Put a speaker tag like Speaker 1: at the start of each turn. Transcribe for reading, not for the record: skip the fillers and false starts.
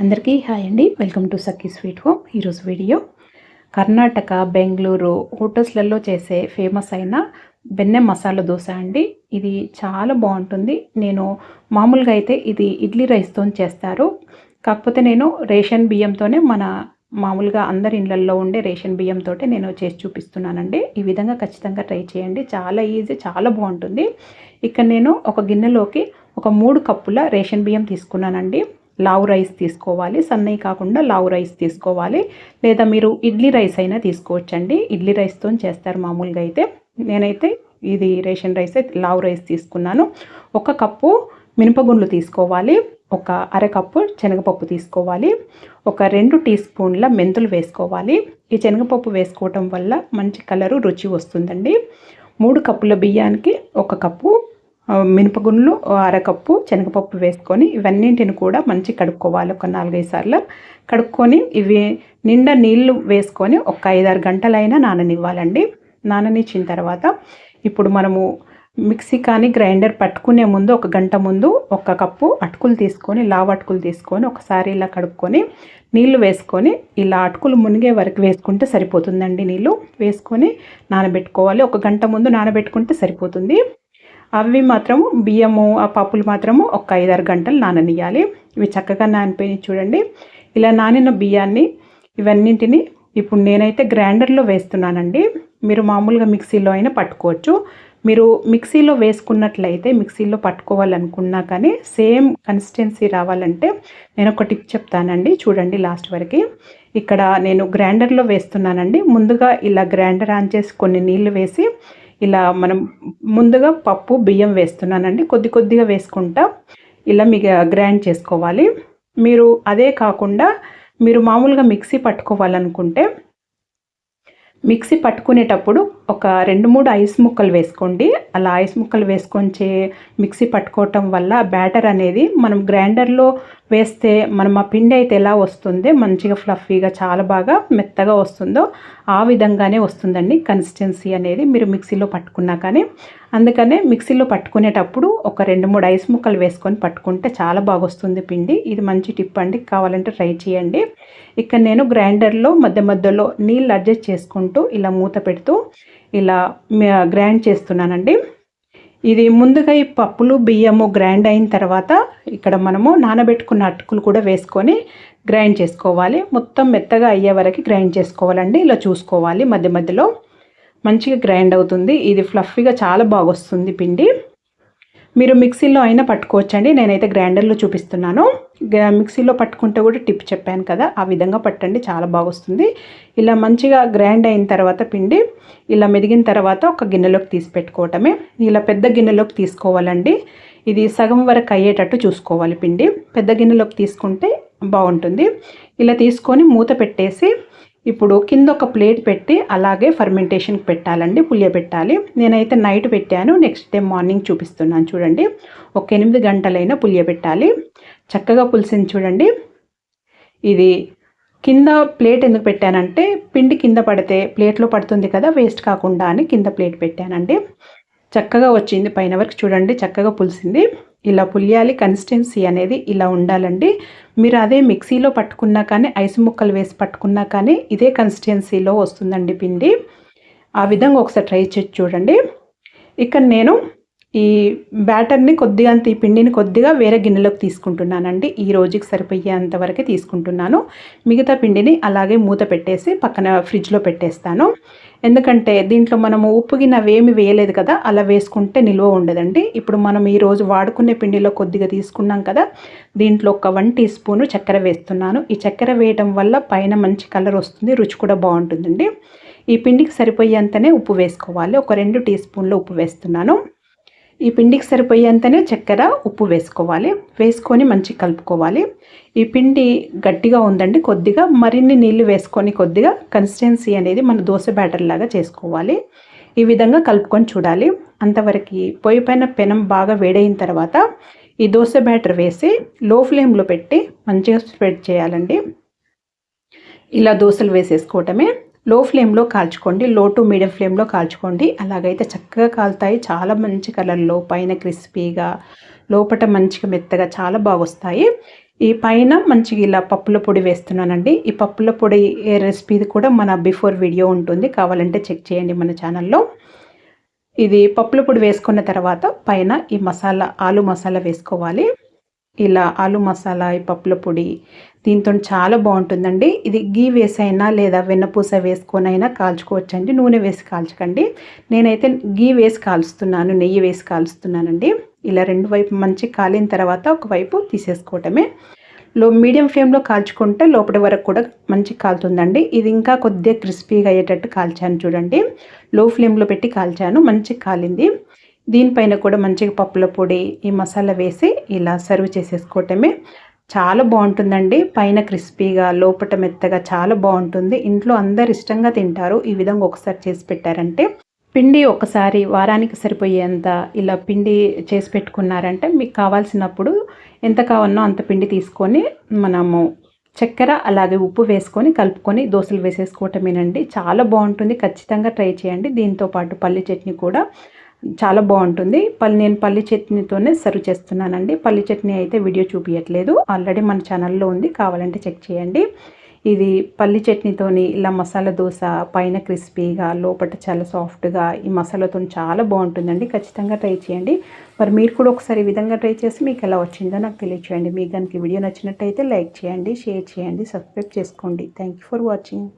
Speaker 1: అందరికీ హాయ్ అండి. Welcome to Sakhi sweet home. ఈరోజు వీడియో కర్ణాటక, బెంగళూరు హోటల్స్లలో చేసే ఫేమస్ అయిన బెన్నె మసాలా దోశ అండి. ఇది చాలా బాగుంటుంది. నేను మామూలుగా అయితే ఇది ఇడ్లీ రైస్తో చేస్తారు. కాకపోతే నేను రేషన్ బియ్యంతోనే మామూలుగా అందరి ఇళ్ళల్లో ఉండే రేషన్ బియ్యంతో నేను చేసి చూపిస్తున్నానండి. ఈ విధంగా ఖచ్చితంగా ట్రై చేయండి. చాలా ఈజీ, చాలా బాగుంటుంది. ఇక్కడ నేను ఒక గిన్నెలోకి ఒక 3 కప్పుల రేషన్ బియ్యం తీసుకున్నానండి. లావు రైస్ తీసుకోవాలి, సన్నవి కాకుండా లావు రైస్ తీసుకోవాలి. లేదా మీరు ఇడ్లీ రైస్ అయినా తీసుకోవచ్చండి. ఇడ్లీ రైస్తో చేస్తారు మామూలుగా అయితే. నేనైతే ఇది రేషన్ రైస్ లావు రైస్ తీసుకున్నాను. 1 కప్పు మినపగుండ్లు తీసుకోవాలి, ఒక అరకప్పు శనగపప్పు తీసుకోవాలి, ఒక 2 టీ స్పూన్ల మెంతులు వేసుకోవాలి. ఈ శనగపప్పు వేసుకోవటం వల్ల మంచి కలరు, రుచి వస్తుందండి. 3 కప్పుల బియ్యానికి 1 కప్పు మినపగుండ్లు, అరకప్పు శనగపప్పు వేసుకొని ఇవన్నింటిని కూడా మంచి కడుక్కోవాలి. ఒక 4-5 సార్లు కడుక్కొని ఇవి నిండా నీళ్లు వేసుకొని ఒక 5-6 గంటలైనా నాననివ్వాలండి. నాననిచ్చిన తర్వాత ఇప్పుడు మనము మిక్సీ కానీ గ్రైండర్ పట్టుకునే ముందు 1 గంట ముందు 1 కప్పు అటుకులు తీసుకొని, లావు అటుకులు తీసుకొని ఒకసారి ఇలా కడుక్కొని నీళ్లు వేసుకొని ఇలా అటుకులు మునిగే వరకు వేసుకుంటే సరిపోతుందండి. నీళ్ళు వేసుకొని నానబెట్టుకోవాలి. 1 గంట ముందు నానబెట్టుకుంటే సరిపోతుంది. అవి మాత్రము బియ్యము, ఆ పప్పులు మాత్రము ఒక 5-6 గంటలు నాననియాలి. ఇవి చక్కగా నానిపోయి చూడండి. ఇలా నానిన బియ్యాన్ని ఇవన్నింటిని ఇప్పుడు నేనైతే గ్రైండర్లో వేస్తున్నానండి. మీరు మామూలుగా మిక్సీలో అయినా పట్టుకోవచ్చు. మీరు మిక్సీలో వేసుకున్నట్లయితే, మిక్సీలో పట్టుకోవాలనుకున్నా కానీ సేమ్ కన్సిస్టెన్సీ రావాలంటే నేను ఒక టిప్ చెప్తానండి, చూడండి లాస్ట్ వరకు. ఇక్కడ నేను గ్రైండర్లో వేస్తున్నానండి. ముందుగా ఇలా గ్రైండర్ ఆన్ చేసి కొన్ని నీళ్లు వేసి ఇలా మనం ముందుగా పప్పు బియ్యం వేస్తున్నానండి. కొద్దిగా వేసుకుంటా ఇలా మీకు గ్రైండ్ చేసుకోవాలి. మీరు అదే కాకుండా మీరు మామూలుగా మిక్సీ పట్టుకోవాలనుకుంటే మిక్సీ పట్టుకునేటప్పుడు ఒక 2-3 ఐస్ ముక్కలు వేసుకోండి. అలా ఐస్ ముక్కలు వేసుకొని మిక్సీ పట్టుకోవటం వల్ల బ్యాటర్ అనేది మనం గ్రైండర్లో వేస్తే ఆ పిండి అయితే ఎలా వస్తుందో మంచిగా ఫ్లఫీగా చాలా బాగా మెత్తగా వస్తుందో ఆ విధంగానే వస్తుందండి కన్సిస్టెన్సీ అనేది, మీరు మిక్సీలో పట్టుకున్నా కానీ. అందుకనే మిక్సీలో పట్టుకునేటప్పుడు ఒక 2-3 ఐస్ ముక్కలు వేసుకొని పట్టుకుంటే చాలా బాగా వస్తుంది పిండి. ఇది మంచి టిప్ అండి, కావాలంటే ట్రై చేయండి. ఇక్కడ నేను గ్రైండర్లో మధ్యలో నీళ్ళు అడ్జస్ట్ చేసుకుంటూ ఇలా మూత పెడుతూ ఇలా గ్రైండ్ చేస్తున్నానండి. ఇది ముందుగా ఈ పప్పులు బియ్యము గ్రైండ్ అయిన తర్వాత ఇక్కడ మనము నానబెట్టుకున్న అటుకులు కూడా వేసుకొని గ్రైండ్ చేసుకోవాలి. మొత్తం మెత్తగా అయ్యే వరకు గ్రైండ్ చేసుకోవాలండి. ఇలా చూసుకోవాలి, మధ్యలో మంచిగా గ్రైండ్ అవుతుంది. ఇది ఫ్లఫీగా చాలా బాగా వస్తుంది పిండి. మీరు మిక్సీలో అయినా పట్టుకోవచ్చండి. నేనైతే గ్రైండర్లో చూపిస్తున్నాను. మిక్సీలో పట్టుకుంటే కూడా టిప్ చెప్పాను కదా, ఆ విధంగా పట్టండి, చాలా బాగా వస్తుంది. ఇలా మంచిగా గ్రైండ్ అయిన తర్వాత పిండి ఇలా మెదిగిన తర్వాత ఒక గిన్నెలోకి తీసి పెట్టుకోవటమే. ఇలా పెద్ద గిన్నెలోకి తీసుకోవాలండి. ఇది సగం వరకు అయ్యేటట్టు చూసుకోవాలి పిండి. పెద్ద గిన్నెలోకి తీసుకుంటే బాగుంటుంది. ఇలా తీసుకొని మూత పెట్టేసి ఇప్పుడు కింద ఒక ప్లేట్ పెట్టి అలాగే ఫర్మెంటేషన్కి పెట్టాలండి, పులియబెట్టాలి. నేనైతే నైట్ పెట్టాను, నెక్స్ట్ డే మార్నింగ్ చూపిస్తున్నాను చూడండి. ఒక 8 గంటలైనా పులియబెట్టాలి. చక్కగా పులిసింది చూడండి. ఇది కింద ప్లేట్ ఎందుకు పెట్టానంటే పిండి కింద పడితే ప్లేట్లో పడుతుంది కదా, వేస్ట్ కాకుండా అని కింద ప్లేట్ పెట్టానండి. చక్కగా వచ్చింది పైన వరకు చూడండి, చక్కగా పులిసింది. ఇలా పులియాలి, కన్సిస్టెన్సీ అనేది ఇలా ఉండాలండి. మీరు అదే మిక్సీలో పట్టుకున్నా కానీ ఐస్ ముక్కలు వేసి పట్టుకున్నా కానీ ఇదే కన్సిస్టెన్సీలో వస్తుందండి పిండి. ఆ విధంగా ఒకసారి ట్రై చేసి చూడండి. ఇక్కడ నేను ఈ బ్యాటర్ని కొద్దిగా ఈ పిండిని కొద్దిగా వేరే గిన్నెలోకి తీసుకుంటున్నానండి. ఈ రోజుకి సరిపోయేంత వరకే తీసుకుంటున్నాను. మిగతా పిండిని అలాగే మూత పెట్టేసి పక్కన ఫ్రిడ్జ్లో పెట్టేస్తాను. ఎందుకంటే దీంట్లో మనము ఉప్పు గిన్నె అవేమి వేయలేదు కదా, అలా వేసుకుంటే నిల్వ ఉండదండి. ఇప్పుడు మనం ఈరోజు వాడుకునే పిండిలో కొద్దిగా తీసుకున్నాం కదా, దీంట్లో ఒక 1 టీ స్పూను చక్కెర వేస్తున్నాను. ఈ చక్కెర వేయడం వల్ల పైన మంచి కలర్ వస్తుంది, రుచి కూడా బాగుంటుందండి. ఈ పిండికి సరిపోయేంతనే ఉప్పు వేసుకోవాలి. ఒక 2 టీ స్పూన్లు ఉప్పు వేస్తున్నాను. ఈ పిండికి సరిపోయేంతనే చక్కెర, ఉప్పు వేసుకోవాలి. వేసుకొని మంచిగా కలుపుకోవాలి. ఈ పిండి గట్టిగా ఉందండి, కొద్దిగా మరిన్ని నీళ్లు వేసుకొని కొద్దిగా కన్సిస్టెన్సీ అనేది మన దోశ బ్యాటర్ లాగా చేసుకోవాలి. ఈ విధంగా కలుపుకొని చూడాలి. అంతవరకు పొయ్యి పైన పెనం బాగా వేడైన తర్వాత ఈ దోశ బ్యాటర్ వేసి లో ఫ్లేమ్లో పెట్టి మంచిగా స్ప్రెడ్ చేయాలండి. ఇలా దోశలు వేసేసుకోవటమే. లో ఫ్లేమ్లో కాల్చుకోండి, లో టు మీడియం ఫ్లేమ్లో కాల్చుకోండి. అలాగైతే చక్కగా కాలుతాయి, చాలా మంచి కలర్లో, పైన క్రిస్పీగా, లోపల మంచిగా మెత్తగా చాలా బాగా వస్తాయి. ఈ పైన మంచిగా ఇలా పప్పుల పొడి వేస్తున్నానండి. ఈ పప్పుల పొడి రెసిపీది కూడా మన బిఫోర్ వీడియో ఉంటుంది, కావాలంటే చెక్ చేయండి మన ఛానల్లో. ఇది పప్పుల పొడి వేసుకున్న తర్వాత పైన ఈ మసాలా, ఆలు మసాలా వేసుకోవాలి. ఇలా ఆలు మసాలా, ఈ పప్పుల పొడి దీంతో చాలా బాగుంటుందండి. ఇది గీ వేసైనా లేదా వెన్నపూస వేసుకొనైనా కాల్చుకోవచ్చండి. నూనె వేసి కాల్చకండి. నేనైతే గీ వేసి కాల్చుతున్నాను, నెయ్యి వేసి కాల్చుతున్నానండి. ఇలా రెండు వైపు మంచి కాలిన తర్వాత ఒకవైపు తీసేసుకోవటమే. మీడియం ఫ్లేమ్లో కాల్చుకుంటే లోపటి వరకు కూడా మంచి కాలుతుందండి. ఇది ఇంకా కొద్దిగా క్రిస్పీగా అయ్యేటట్టు కాల్చాను చూడండి. లో ఫ్లేమ్లో పెట్టి కాల్చాను, మంచి కాలింది. దీనిపైన కూడా మంచిగా పప్పుల పొడి, ఈ మసాలా వేసి ఇలా సర్వ్ చేసేసుకోవటమే. చాలా బాగుంటుందండి. పైన క్రిస్పీగా, లోపల మెత్తగా చాలా బాగుంటుంది. ఇంట్లో అందరు ఇష్టంగా తింటారు ఈ విధంగా ఒకసారి చేసి పెట్టారంటే. పిండి ఒకసారి వారానికి సరిపోయేంత ఇలా పిండి చేసి పెట్టుకున్నారంటే మీకు కావాల్సినప్పుడు ఎంత కావాలనో అంత పిండి తీసుకొని మనము చక్కెర అలాగే ఉప్పు వేసుకొని కలుపుకొని దోశలు వేసేసుకోవటమేనండి. చాలా బాగుంటుంది, ఖచ్చితంగా ట్రై చేయండి. దీంతోపాటు పల్లి చట్నీ కూడా చాలా బాగుంటుంది. నేను పల్లి చట్నీతోనే సర్వ్ చేస్తున్నానండి. పల్లి చట్నీ అయితే వీడియో చూపించట్లేదు, ఆల్రెడీ మన ఛానల్లో ఉంది, కావాలంటే చెక్ చేయండి. ఇది పల్లి చట్నీతోని ఇలా మసాలా దోశ పైన క్రిస్పీగా, లోపల చాలా సాఫ్ట్గా, ఈ మసాలాతో చాలా బాగుంటుందండి. ఖచ్చితంగా ట్రై చేయండి. మరి మీరు కూడా ఒకసారి ఈ విధంగా ట్రై చేసి మీకు ఎలా వచ్చిందో నాకు తెలియచేయండి. మీకు కనుక వీడియో నచ్చినట్టయితే లైక్ చేయండి, షేర్ చేయండి, సబ్స్క్రైబ్ చేసుకోండి. Thank you for watching.